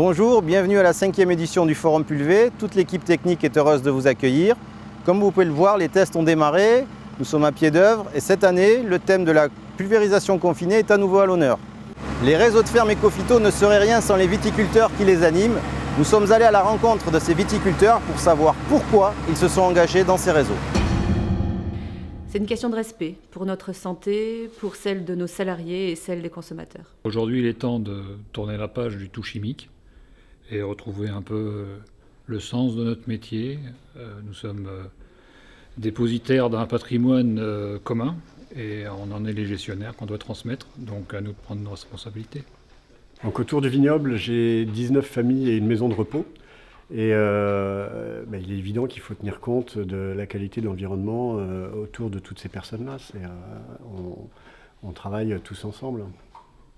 Bonjour, bienvenue à la 5e édition du Forum Pulvé. Toute l'équipe technique est heureuse de vous accueillir. Comme vous pouvez le voir, les tests ont démarré, nous sommes à pied d'œuvre et cette année, le thème de la pulvérisation confinée est à nouveau à l'honneur. Les réseaux de fermes éco-phyto ne seraient rien sans les viticulteurs qui les animent. Nous sommes allés à la rencontre de ces viticulteurs pour savoir pourquoi ils se sont engagés dans ces réseaux. C'est une question de respect pour notre santé, pour celle de nos salariés et celle des consommateurs. Aujourd'hui, il est temps de tourner la page du tout chimique et retrouver un peu le sens de notre métier. Nous sommes dépositaires d'un patrimoine commun et on en est les gestionnaires qu'on doit transmettre, donc à nous de prendre nos responsabilités. Donc autour du vignoble, j'ai 19 familles et une maison de repos. Et il est évident qu'il faut tenir compte de la qualité de l'environnement autour de toutes ces personnes-là. On travaille tous ensemble.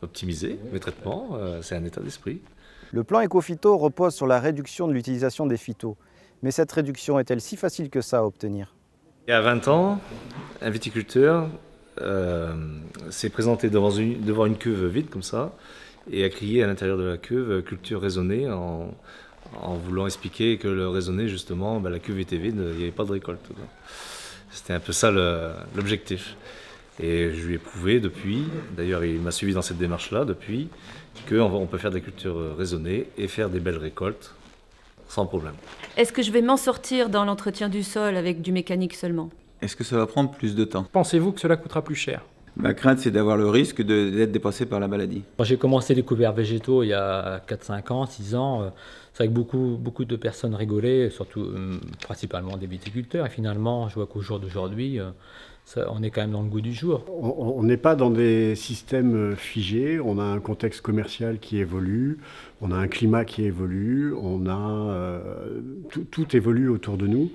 Optimiser mes traitements, c'est un état d'esprit. Le plan éco-phyto repose sur la réduction de l'utilisation des phytos. Mais cette réduction est-elle si facile que ça à obtenir? Il y a 20 ans, un viticulteur s'est présenté devant une cuve vide comme ça et a crié à l'intérieur de la cuve « culture raisonnée » en voulant expliquer que le raisonné, justement, la cuve était vide, il n'y avait pas de récolte. C'était un peu ça l'objectif. Et je lui ai prouvé depuis, d'ailleurs il m'a suivi dans cette démarche-là depuis, qu'on peut faire des cultures raisonnées et faire des belles récoltes sans problème. Est-ce que je vais m'en sortir dans l'entretien du sol avec du mécanique seulement? Est-ce que ça va prendre plus de temps? Pensez-vous que cela coûtera plus cher? Ma crainte, c'est d'avoir le risque d'être dépassé par la maladie. Quand j'ai commencé les couverts végétaux il y a 4-5 ans, 6 ans, c'est vrai que beaucoup de personnes rigolaient, surtout principalement des viticulteurs. Et finalement, je vois qu'au jour d'aujourd'hui, on est quand même dans le goût du jour. On n'est pas dans des systèmes figés, on a un contexte commercial qui évolue, on a un climat qui évolue, tout évolue autour de nous.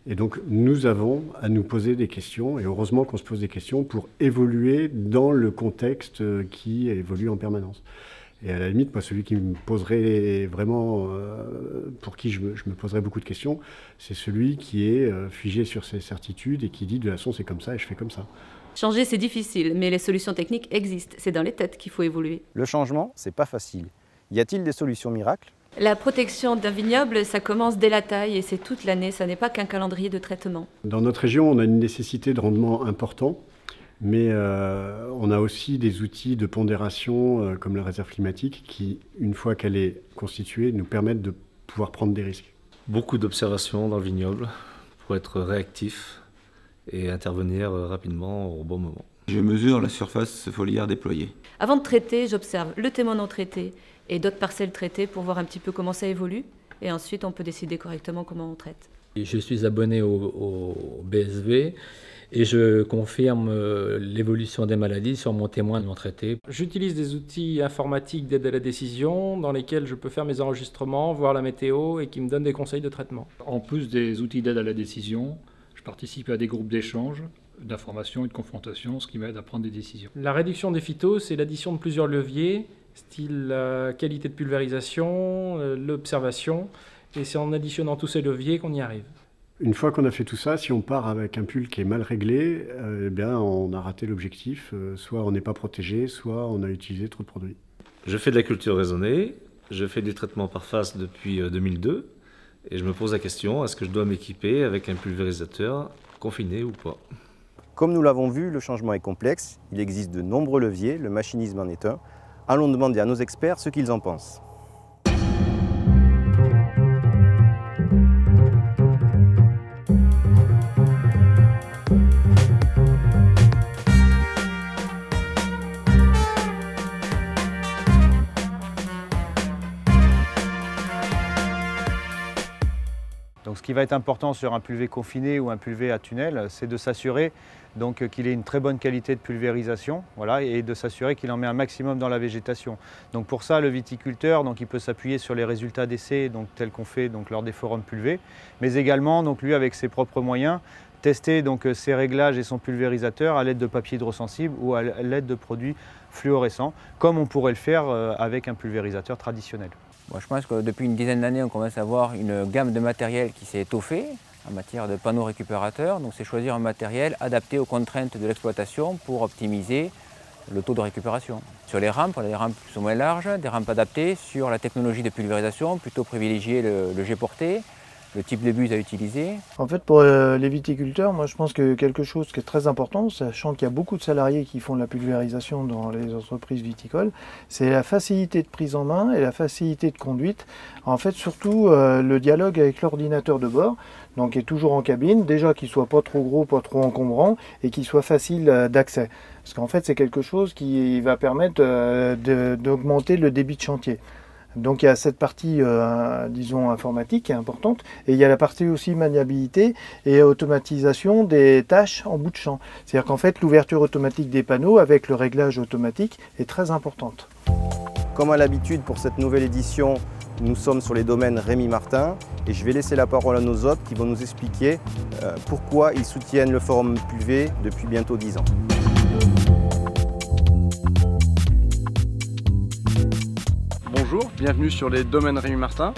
Et donc nous avons à nous poser des questions, et heureusement qu'on se pose des questions pour évoluer dans le contexte qui évolue en permanence. Et à la limite, moi, celui qui me poserait vraiment, pour qui je me poserais beaucoup de questions, c'est celui qui est figé sur ses certitudes et qui dit de toute façon c'est comme ça et je fais comme ça. Changer, c'est difficile, mais les solutions techniques existent. C'est dans les têtes qu'il faut évoluer. Le changement, c'est pas facile. Y a-t-il des solutions miracles? La protection d'un vignoble, ça commence dès la taille et c'est toute l'année, ça n'est pas qu'un calendrier de traitement. Dans notre région, on a une nécessité de rendement important, mais on a aussi des outils de pondération comme la réserve climatique qui, une fois qu'elle est constituée, nous permettent de pouvoir prendre des risques. Beaucoup d'observations dans le vignoble pour être réactif et intervenir rapidement au bon moment. Je mesure la surface foliaire déployée. Avant de traiter, j'observe le témoin non traité et d'autres parcelles traitées pour voir un petit peu comment ça évolue. Et ensuite, on peut décider correctement comment on traite. Je suis abonné au BSV et je confirme l'évolution des maladies sur mon témoin non traité. J'utilise des outils informatiques d'aide à la décision dans lesquels je peux faire mes enregistrements, voir la météo et qui me donnent des conseils de traitement. En plus des outils d'aide à la décision, je participe à des groupes d'échange, d'information et de confrontation, ce qui m'aide à prendre des décisions. La réduction des phytos, c'est l'addition de plusieurs leviers, style la qualité de pulvérisation, l'observation, et c'est en additionnant tous ces leviers qu'on y arrive. Une fois qu'on a fait tout ça, si on part avec un pull qui est mal réglé, on a raté l'objectif. Soit on n'est pas protégé, soit on a utilisé trop de produits. Je fais de la culture raisonnée, je fais du traitement par phase depuis 2002, et je me pose la question, est-ce que je dois m'équiper avec un pulvérisateur confiné ou pas? Comme nous l'avons vu, le changement est complexe. Il existe de nombreux leviers, le machinisme en est un. Allons demander à nos experts ce qu'ils en pensent. Donc, ce qui va être important sur un pulvé confiné ou un pulvé à tunnel, c'est de s'assurer qu'il ait une très bonne qualité de pulvérisation, et de s'assurer qu'il en met un maximum dans la végétation. Donc pour ça, le viticulteur, il peut s'appuyer sur les résultats d'essais tels qu'on fait lors des forums pulvés, mais également lui avec ses propres moyens, tester ses réglages et son pulvérisateur à l'aide de papier hydrosensible ou à l'aide de produits fluorescents, comme on pourrait le faire avec un pulvérisateur traditionnel. Bon, je pense que depuis une dizaine d'années, on commence à avoir une gamme de matériel qui s'est étoffée en matière de panneaux récupérateurs. Donc c'est choisir un matériel adapté aux contraintes de l'exploitation pour optimiser le taux de récupération. Sur les rampes, on a des rampes qui sont moins larges, des rampes adaptées. Sur la technologie de pulvérisation, plutôt privilégier le jet porté, le type de buse à utiliser. En fait, pour les viticulteurs, moi je pense que quelque chose qui est très important, sachant qu'il y a beaucoup de salariés qui font de la pulvérisation dans les entreprises viticoles, c'est la facilité de prise en main et la facilité de conduite. En fait, surtout le dialogue avec l'ordinateur de bord, donc qui est toujours en cabine, déjà qu'il ne soit pas trop gros, pas trop encombrant et qu'il soit facile d'accès. Parce qu'en fait, c'est quelque chose qui va permettre d'augmenter le débit de chantier. Donc il y a cette partie, disons, informatique qui est importante, et il y a la partie aussi maniabilité et automatisation des tâches en bout de champ. C'est-à-dire qu'en fait, l'ouverture automatique des panneaux avec le réglage automatique est très importante. Comme à l'habitude pour cette nouvelle édition, nous sommes sur les domaines Rémi Martin, et je vais laisser la parole à nos hôtes qui vont nous expliquer pourquoi ils soutiennent le Forum Pulvé depuis bientôt 10 ans. Bonjour, bienvenue sur les domaines Rémi Martin.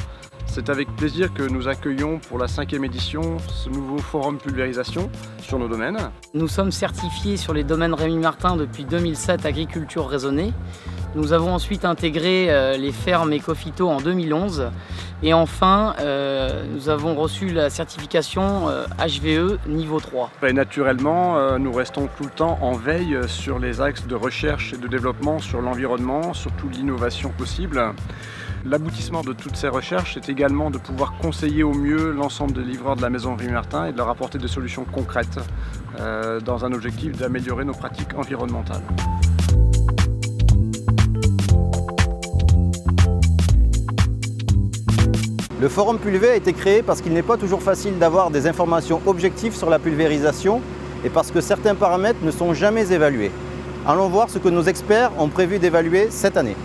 C'est avec plaisir que nous accueillons pour la 5e édition ce nouveau forum pulvérisation sur nos domaines. Nous sommes certifiés sur les domaines Rémi Martin depuis 2007 agriculture raisonnée. Nous avons ensuite intégré les fermes Ecophyto en 2011. Et enfin, nous avons reçu la certification HVE niveau 3. Et naturellement, nous restons tout le temps en veille sur les axes de recherche et de développement sur l'environnement, sur toute l'innovation possible. L'aboutissement de toutes ces recherches est également de pouvoir conseiller au mieux l'ensemble des livreurs de la maison Rémi Martin et de leur apporter des solutions concrètes dans un objectif d'améliorer nos pratiques environnementales. Le Forum Pulvé a été créé parce qu'il n'est pas toujours facile d'avoir des informations objectives sur la pulvérisation et parce que certains paramètres ne sont jamais évalués. Allons voir ce que nos experts ont prévu d'évaluer cette année.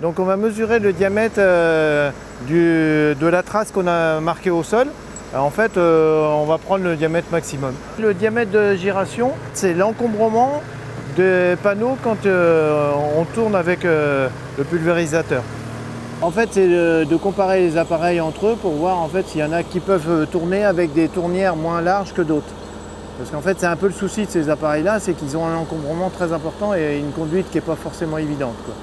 Donc on va mesurer le diamètre de la trace qu'on a marquée au sol. En fait, on va prendre le diamètre maximum. Le diamètre de giration, c'est l'encombrement des panneaux quand on tourne avec le pulvérisateur. En fait, c'est de comparer les appareils entre eux pour voir en fait, s'il y en a qui peuvent tourner avec des tournières moins larges que d'autres. Parce qu'en fait, c'est un peu le souci de ces appareils-là, c'est qu'ils ont un encombrement très important et une conduite qui n'est pas forcément évidente, quoi.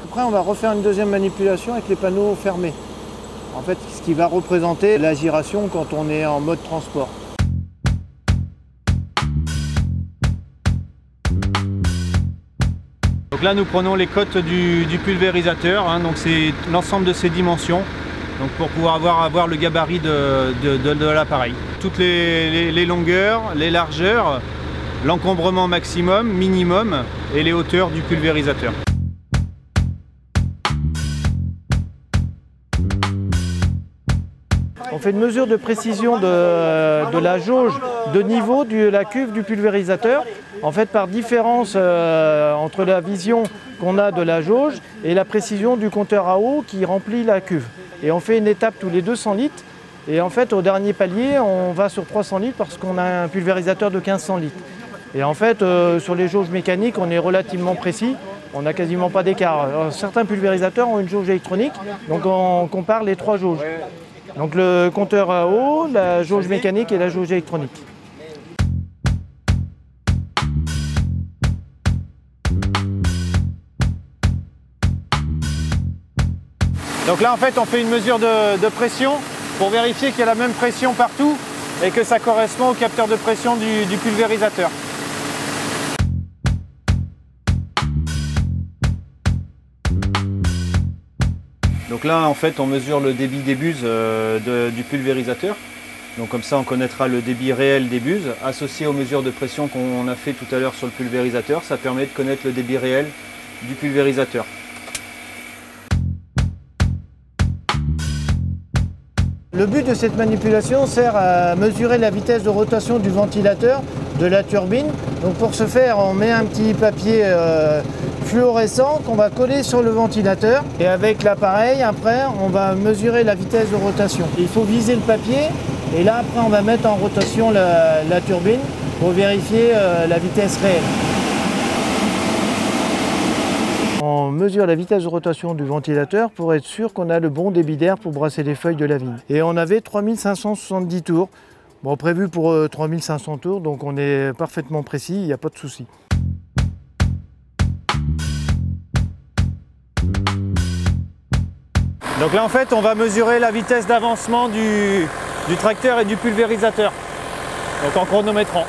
Après, on va refaire une deuxième manipulation avec les panneaux fermés. En fait, ce qui va représenter la giration quand on est en mode transport. Donc là, nous prenons les cotes du pulvérisateur, hein, donc c'est l'ensemble de ces dimensions, donc pour pouvoir avoir le gabarit de l'appareil. Toutes les longueurs, les largeurs, l'encombrement maximum, minimum et les hauteurs du pulvérisateur. On fait une mesure de précision de la jauge de niveau de la cuve du pulvérisateur, en fait par différence entre la vision qu'on a de la jauge et la précision du compteur à eau qui remplit la cuve. Et on fait une étape tous les 200 litres et en fait au dernier palier on va sur 300 litres parce qu'on a un pulvérisateur de 1500 litres. Et en fait sur les jauges mécaniques on est relativement précis, on n'a quasiment pas d'écart. Certains pulvérisateurs ont une jauge électronique, donc on compare les trois jauges. Donc le compteur à eau, la jauge mécanique et la jauge électronique. Donc là en fait on fait une mesure de pression pour vérifier qu'il y a la même pression partout et que ça correspond au capteur de pression du pulvérisateur. Donc là, en fait, on mesure le débit des buses du pulvérisateur. Donc comme ça, on connaîtra le débit réel des buses. Associé aux mesures de pression qu'on a fait tout à l'heure sur le pulvérisateur, ça permet de connaître le débit réel du pulvérisateur. Le but de cette manipulation sert à mesurer la vitesse de rotation du ventilateur de la turbine. Donc pour ce faire, on met un petit papier fluorescent qu'on va coller sur le ventilateur. Et avec l'appareil, après, on va mesurer la vitesse de rotation. Il faut viser le papier et là, après, on va mettre en rotation la turbine pour vérifier la vitesse réelle. On mesure la vitesse de rotation du ventilateur pour être sûr qu'on a le bon débit d'air pour brasser les feuilles de la vigne. Et on avait 3570 tours. Bon, prévu pour 3500 tours, donc on est parfaitement précis, il n'y a pas de souci. Donc là en fait on va mesurer la vitesse d'avancement du tracteur et du pulvérisateur, donc en chronométrant.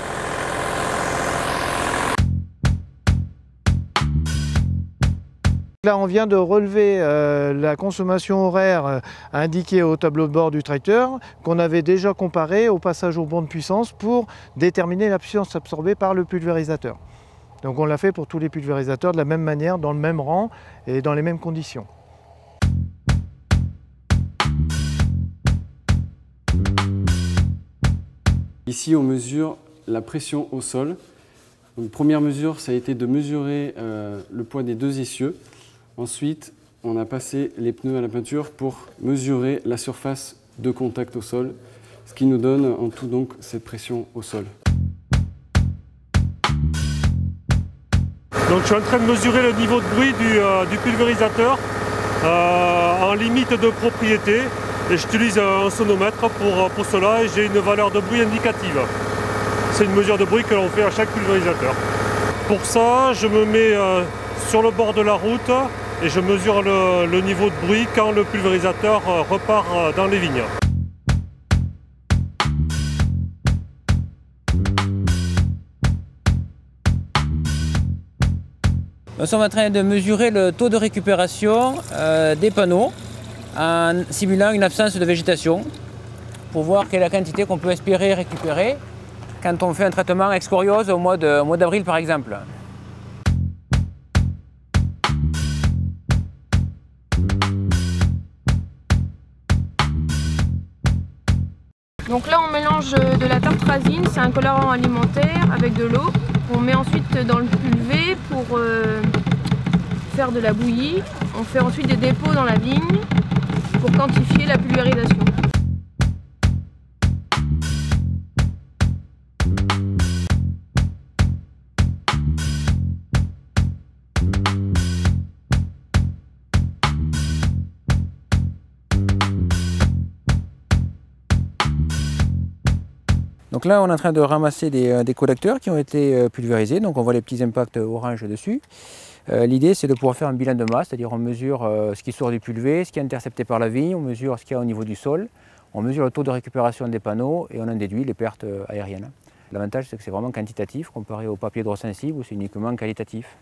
Là on vient de relever la consommation horaire indiquée au tableau de bord du tracteur qu'on avait déjà comparé au passage au bon de puissance pour déterminer la puissance absorbée par le pulvérisateur. Donc on l'a fait pour tous les pulvérisateurs de la même manière, dans le même rang et dans les mêmes conditions. Ici, on mesure la pression au sol. Donc, première mesure, ça a été de mesurer le poids des deux essieux. Ensuite, on a passé les pneus à la peinture pour mesurer la surface de contact au sol, ce qui nous donne en tout donc cette pression au sol. Donc, je suis en train de mesurer le niveau de bruit du pulvérisateur en limite de propriété. Et j'utilise un sonomètre pour cela et j'ai une valeur de bruit indicative. C'est une mesure de bruit que l'on fait à chaque pulvérisateur. Pour ça, je me mets sur le bord de la route et je mesure le niveau de bruit quand le pulvérisateur repart dans les vignes. Nous sommes en train de mesurer le taux de récupération des panneaux en simulant une absence de végétation pour voir quelle est la quantité qu'on peut espérer récupérer quand on fait un traitement excoriose au mois d'avril par exemple. Donc là on mélange de la tartrazine, c'est un colorant alimentaire avec de l'eau. On met ensuite dans le pulvé pour faire de la bouillie. On fait ensuite des dépôts dans la vigne pour quantifier la pulvérisation. Donc là on est en train de ramasser des collecteurs qui ont été pulvérisés, donc on voit les petits impacts orange dessus. L'idée c'est de pouvoir faire un bilan de masse, c'est-à-dire on mesure ce qui sort du pulvé, ce qui est intercepté par la vigne, on mesure ce qu'il y a au niveau du sol, on mesure le taux de récupération des panneaux et on en déduit les pertes aériennes. L'avantage c'est que c'est vraiment quantitatif comparé au papier d'eau sensible où c'est uniquement qualitatif.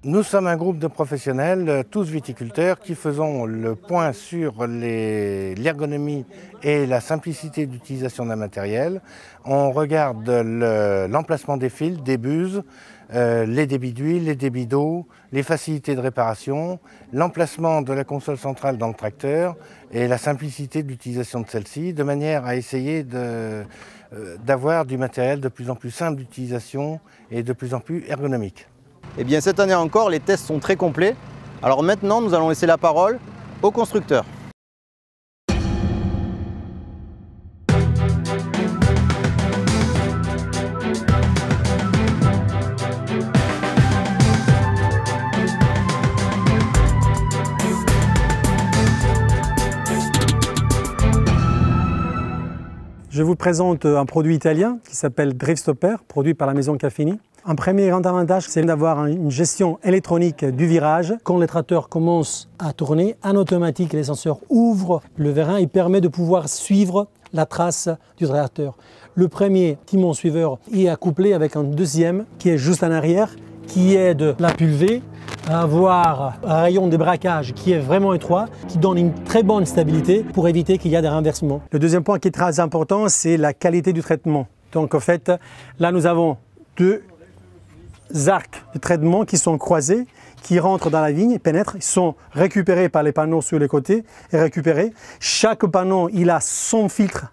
Nous sommes un groupe de professionnels, tous viticulteurs, qui faisons le point sur l'ergonomie et la simplicité d'utilisation d'un matériel. On regarde l'emplacement des fils, des buses, les débits d'huile, les débits d'eau, les facilités de réparation, l'emplacement de la console centrale dans le tracteur et la simplicité d'utilisation de celle-ci, de manière à essayer d'avoir du matériel de plus en plus simple d'utilisation et de plus en plus ergonomique. Eh bien cette année encore, les tests sont très complets. Alors maintenant, nous allons laisser la parole aux constructeurs. Je vous présente un produit italien qui s'appelle Driftstopper, produit par la maison Caffini. Un premier grand avantage, c'est d'avoir une gestion électronique du virage. Quand le tracteur commence à tourner, en automatique, les senseurs ouvrent le vérin et permet de pouvoir suivre la trace du tracteur. Le premier timon suiveur est accouplé avec un deuxième qui est juste en arrière, qui aide la pulvée à avoir un rayon de braquage qui est vraiment étroit, qui donne une très bonne stabilité pour éviter qu'il y ait des renversements. Le deuxième point qui est très important, c'est la qualité du traitement. Donc en fait, là nous avons deux arcs de traitement qui sont croisés, qui rentrent dans la vigne, pénètrent, ils sont récupérés par les panneaux sur les côtés et récupérés. Chaque panneau, il a son filtre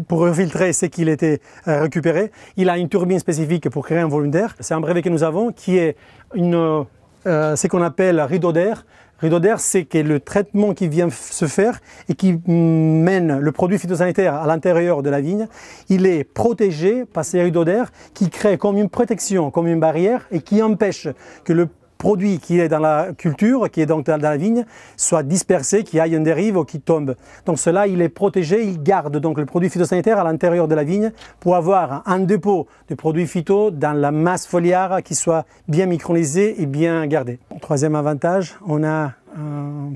pour filtrer ce qu'il était récupéré. Il a une turbine spécifique pour créer un volume d'air. C'est un brevet que nous avons qui est une ce qu'on appelle rideau d'air. Rideau d'air, c'est que le traitement qui vient se faire et qui mène le produit phytosanitaire à l'intérieur de la vigne, il est protégé par ces rideaux d'air qui créent comme une protection, comme une barrière et qui empêche que le produit qui est dans la culture, qui est donc dans la vigne, soit dispersé, qu'il y ait une dérive ou qu'il tombe. Donc cela, il est protégé, il garde donc le produit phytosanitaire à l'intérieur de la vigne pour avoir un dépôt de produits phyto dans la masse foliaire qui soit bien micronisé et bien gardé. Troisième avantage, on a un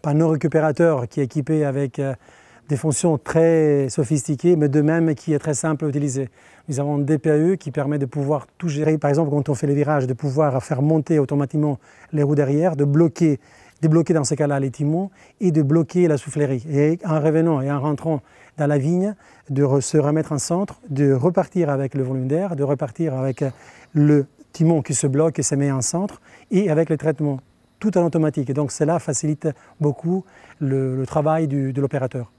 panneau récupérateur qui est équipé avec des fonctions très sophistiquées, mais de même qui est très simple à utiliser. Nous avons un DPAE qui permet de pouvoir tout gérer. Par exemple, quand on fait les virages, de pouvoir faire monter automatiquement les roues derrière, de débloquer dans ce cas-là les timons et de bloquer la soufflerie. Et en revenant et en rentrant dans la vigne, de se remettre en centre, de repartir avec le volume d'air, de repartir avec le timon qui se bloque et se met en centre et avec le traitement tout en automatique. Et donc cela facilite beaucoup le travail de l'opérateur.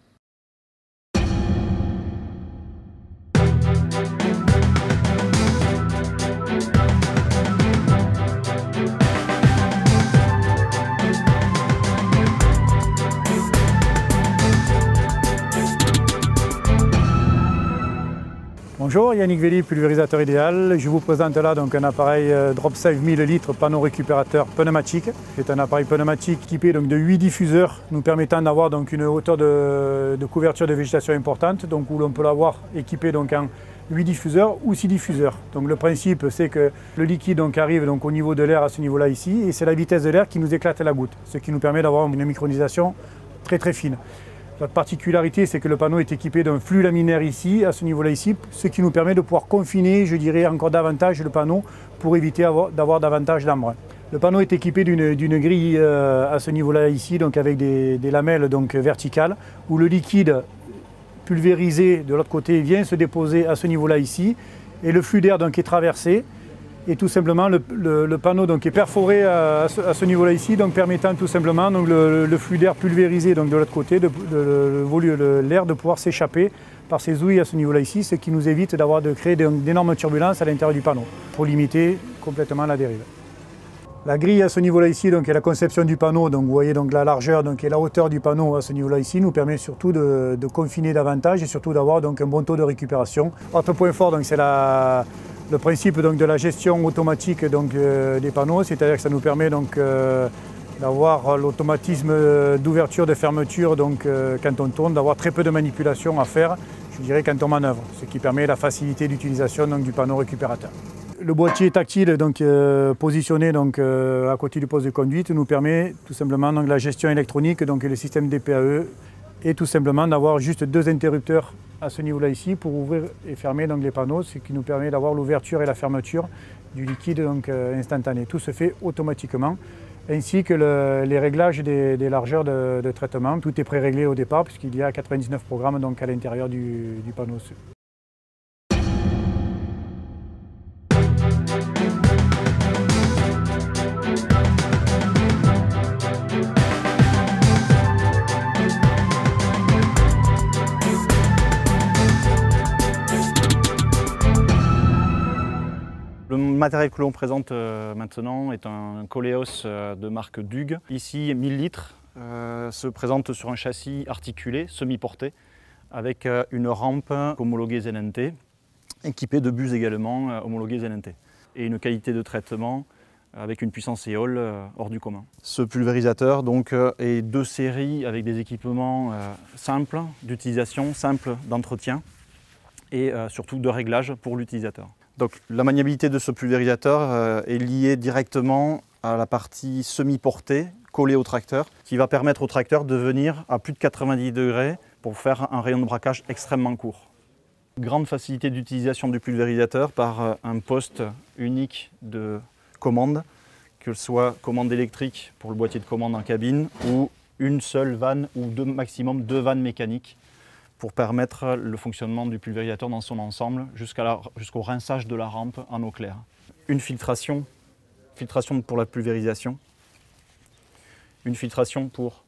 Bonjour, Yannick Velli, pulvérisateur idéal. Je vous présente là donc un appareil DropSafe 1000 litres panneau récupérateur pneumatique. C'est un appareil pneumatique équipé donc de 8 diffuseurs, nous permettant d'avoir donc une hauteur de couverture de végétation importante, donc où l'on peut l'avoir équipé donc en 8 diffuseurs ou 6 diffuseurs. Donc le principe c'est que le liquide donc arrive donc au niveau de l'air à ce niveau-là ici, et c'est la vitesse de l'air qui nous éclate la goutte, ce qui nous permet d'avoir une micronisation très très fine. La particularité, c'est que le panneau est équipé d'un flux laminaire ici, à ce niveau-là ici, ce qui nous permet de pouvoir confiner, je dirais, encore davantage le panneau pour éviter d'avoir davantage d'embrun. Le panneau est équipé d'une grille à ce niveau-là ici, donc avec des lamelles donc, verticales, où le liquide pulvérisé de l'autre côté vient se déposer à ce niveau-là ici, et le flux d'air donc est traversé. Et tout simplement, le panneau donc, est perforé à ce niveau-là ici, donc permettant tout simplement donc, le flux d'air pulvérisé donc, de l'autre côté, l'air de pouvoir s'échapper par ces ouïes à ce niveau-là ici, ce qui nous évite de créer d'énormes turbulences à l'intérieur du panneau, pour limiter complètement la dérive. La grille à ce niveau-là ici donc, est la conception du panneau, donc vous voyez donc, la largeur donc, et la hauteur du panneau à ce niveau-là ici nous permet surtout de confiner davantage et surtout d'avoir un bon taux de récupération. Autre point fort, c'est le principe donc, de la gestion automatique donc, des panneaux, c'est-à-dire que ça nous permet d'avoir l'automatisme d'ouverture, de fermeture donc, quand on tourne, d'avoir très peu de manipulation à faire, je dirais, quand on manœuvre, ce qui permet la facilité d'utilisation du panneau récupérateur. Le boîtier tactile donc, positionné donc, à côté du poste de conduite nous permet tout simplement donc, la gestion électronique, donc le système DPAE, et tout simplement d'avoir juste 2 interrupteurs à ce niveau-là ici pour ouvrir et fermer donc, les panneaux, ce qui nous permet d'avoir l'ouverture et la fermeture du liquide donc, instantané. Tout se fait automatiquement, ainsi que les réglages des largeurs de traitement. Tout est pré-réglé au départ puisqu'il y a 99 programmes donc, à l'intérieur du panneau. Le matériel que l'on présente maintenant est un Coleos de marque Dug. Ici, 1000 litres se présente sur un châssis articulé, semi-porté, avec une rampe homologuée ZNT, équipée de buses également homologuées ZNT, et une qualité de traitement avec une puissance éole hors du commun. Ce pulvérisateur donc, est 2 séries avec des équipements simples d'utilisation, simples d'entretien et surtout de réglage pour l'utilisateur. Donc, la maniabilité de ce pulvérisateur est liée directement à la partie semi-portée collée au tracteur, qui va permettre au tracteur de venir à plus de 90 degrés pour faire un rayon de braquage extrêmement court. Grande facilité d'utilisation du pulvérisateur par un poste unique de commande, que ce soit commande électrique pour le boîtier de commande en cabine ou une seule vanne ou maximum 2 vannes mécaniques pour permettre le fonctionnement du pulvérisateur dans son ensemble jusqu'au rinçage de la rampe en eau claire. Une filtration pour la pulvérisation, une filtration pour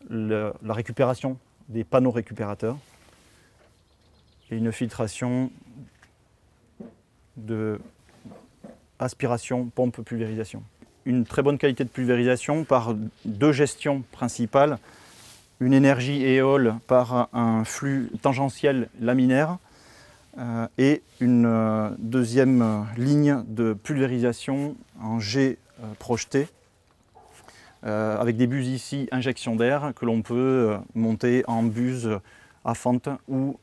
la récupération des panneaux récupérateurs et une filtration de aspiration, pompe, pulvérisation. une très bonne qualité de pulvérisation par deux gestions principales. Une énergie éole par un flux tangentiel laminaire et une deuxième ligne de pulvérisation en jet projeté avec des buses ici injection d'air que l'on peut monter en buse à fente ou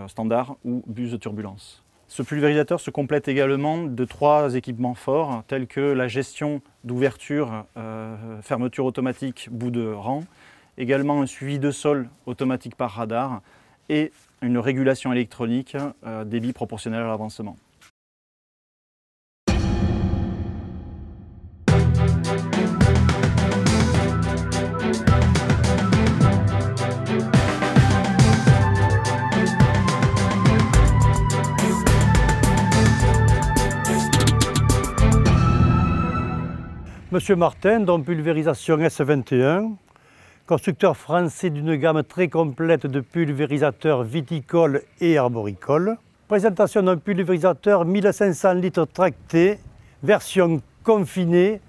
standard ou buse de turbulence. Ce pulvérisateur se complète également de 3 équipements forts tels que la gestion d'ouverture, fermeture automatique, bout de rang, également un suivi de sol automatique par radar et une régulation électronique débit proportionnel à l'avancement. Monsieur Martin, donc pulvérisation S21, constructeur français d'une gamme très complète de pulvérisateurs viticoles et arboricoles. Présentation d'un pulvérisateur 1500 litres tracté, version confinée,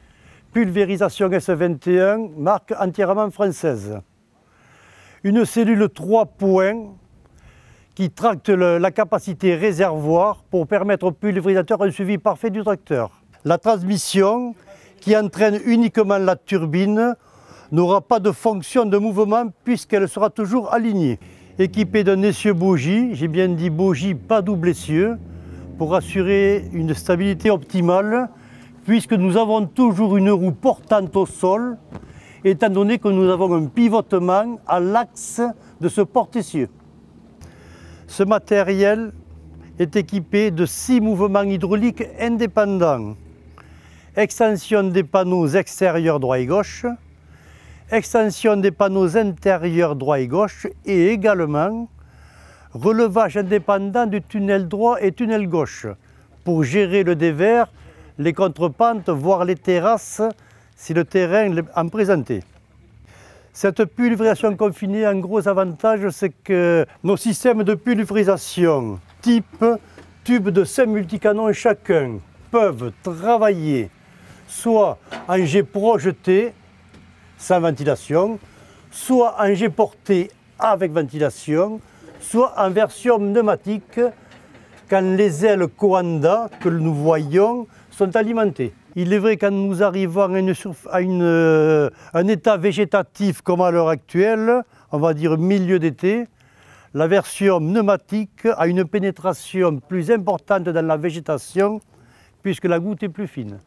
pulvérisation S21, marque entièrement française. Une cellule 3 points qui tracte la capacité réservoir pour permettre au pulvérisateur un suivi parfait du tracteur. La transmission qui entraîne uniquement la turbine n'aura pas de fonction de mouvement puisqu'elle sera toujours alignée. Équipée d'un essieu bogie, j'ai bien dit bogie, pas double essieu, pour assurer une stabilité optimale puisque nous avons toujours une roue portante au sol étant donné que nous avons un pivotement à l'axe de ce porte-essieu. Ce matériel est équipé de 6 mouvements hydrauliques indépendants. Extension des panneaux extérieurs droit et gauche, extension des panneaux intérieurs droit et gauche et également relevage indépendant du tunnel droit et tunnel gauche pour gérer le dévers, les contrepentes, voire les terrasses si le terrain en présentait. Cette pulvérisation confinée, un gros avantage, c'est que nos systèmes de pulvérisation type tube de 5 multicanons chacun peuvent travailler soit en jet projeté, sans ventilation, soit en jet porté avec ventilation, soit en version pneumatique quand les ailes Coanda que nous voyons sont alimentées. Il est vrai que quand nous arrivons à un état végétatif comme à l'heure actuelle, on va dire milieu d'été, la version pneumatique a une pénétration plus importante dans la végétation puisque la goutte est plus fine.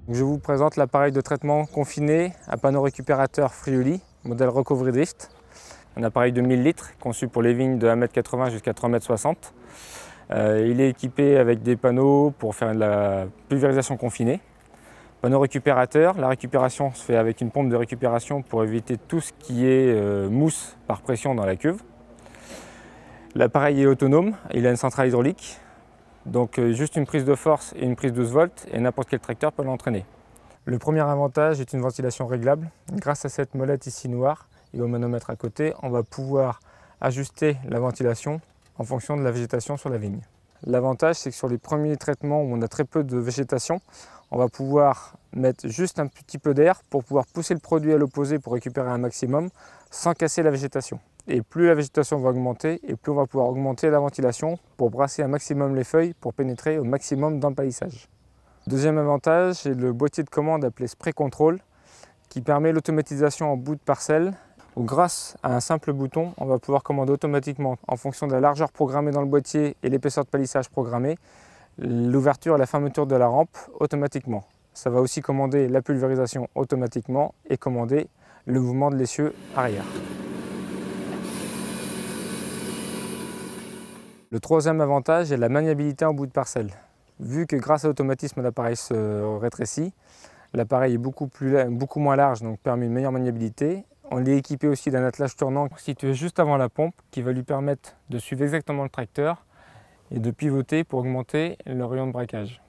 Je vous présente l'appareil de traitement confiné à panneau récupérateur Friuli, modèle Recovery Drift. Un appareil de 1000 litres conçu pour les vignes de 1,80 m jusqu'à 3,60 m. Il est équipé avec des panneaux pour faire de la pulvérisation confinée. Panneau récupérateur, la récupération se fait avec une pompe de récupération pour éviter tout ce qui est mousse par pression dans la cuve. L'appareil est autonome, il a une centrale hydraulique. Donc juste une prise de force et une prise 12 volts et n'importe quel tracteur peut l'entraîner. Le premier avantage est une ventilation réglable. Grâce à cette molette ici noire et au manomètre à côté, on va pouvoir ajuster la ventilation en fonction de la végétation sur la vigne. L'avantage, c'est que sur les premiers traitements où on a très peu de végétation, on va pouvoir mettre juste un petit peu d'air pour pouvoir pousser le produit à l'opposé pour récupérer un maximum sans casser la végétation. Et plus la végétation va augmenter, et plus on va pouvoir augmenter la ventilation pour brasser un maximum les feuilles pour pénétrer au maximum dans le palissage. Deuxième avantage, c'est le boîtier de commande appelé Spray Control qui permet l'automatisation en bout de parcelle où grâce à un simple bouton, on va pouvoir commander automatiquement en fonction de la largeur programmée dans le boîtier et l'épaisseur de palissage programmée, l'ouverture et la fermeture de la rampe automatiquement. Ça va aussi commander la pulvérisation automatiquement et commander le mouvement de l'essieu arrière. Le troisième avantage est la maniabilité en bout de parcelle. Vu que grâce à l'automatisme l'appareil se rétrécit, l'appareil est beaucoup moins large, donc permet une meilleure maniabilité On l'est équipé aussi d'un attelage tournant situé juste avant la pompe qui va lui permettre de suivre exactement le tracteur et de pivoter pour augmenter le rayon de braquage.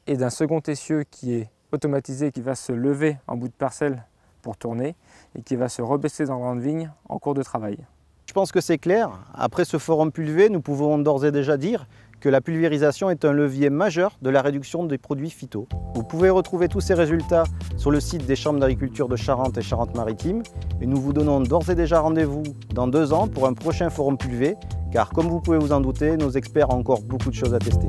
Et d'un second essieu qui est automatisé, qui va se lever en bout de parcelle pour tourner et qui va se rebaisser dans le rang de vigne en cours de travail. Je pense que c'est clair. Après ce forum pulvé, nous pouvons d'ores et déjà dire que la pulvérisation est un levier majeur de la réduction des produits phyto. Vous pouvez retrouver tous ces résultats sur le site des chambres d'agriculture de Charente et Charente-Maritime et nous vous donnons d'ores et déjà rendez-vous dans 2 ans pour un prochain forum pulvé car comme vous pouvez vous en douter, nos experts ont encore beaucoup de choses à tester.